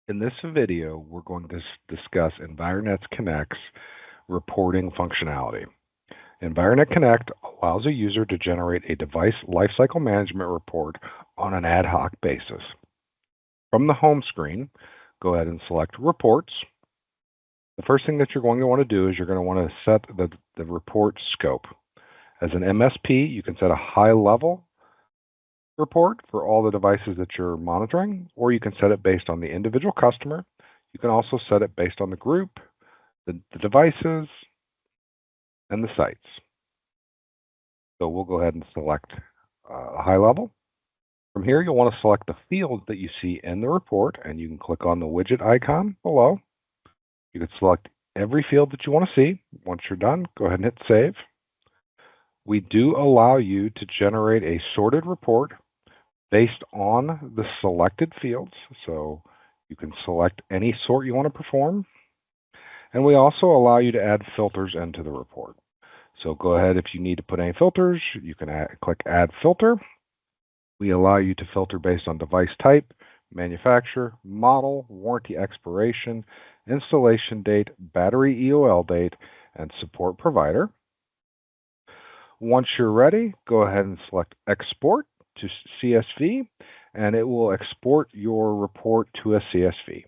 In this video, we're going to discuss Environnet Connect's reporting functionality. Environnet Connect allows a user to generate a device lifecycle management report on an ad hoc basis. From the home screen, go ahead and select Reports. The first thing that you're going to want to do is you're going to want to set the report scope. As an MSP, you can set a high-level report for all the devices that you're monitoring, or you can set it based on the individual customer. You can also set it based on the group, the devices, and the sites. So we'll go ahead and select high level. From here, you'll want to select the fields that you see in the report, and you can click on the widget icon below. You can select every field that you want to see. Once you're done, go ahead and hit save. We do allow you to generate a sorted report based on the selected fields. So you can select any sort you want to perform. And we also allow you to add filters into the report. So go ahead, if you need to put any filters, you can click Add Filter. We allow you to filter based on device type, manufacturer, model, warranty expiration, installation date, battery EOL date, and support provider. Once you're ready, go ahead and select Export to CSV, and it will export your report to a CSV.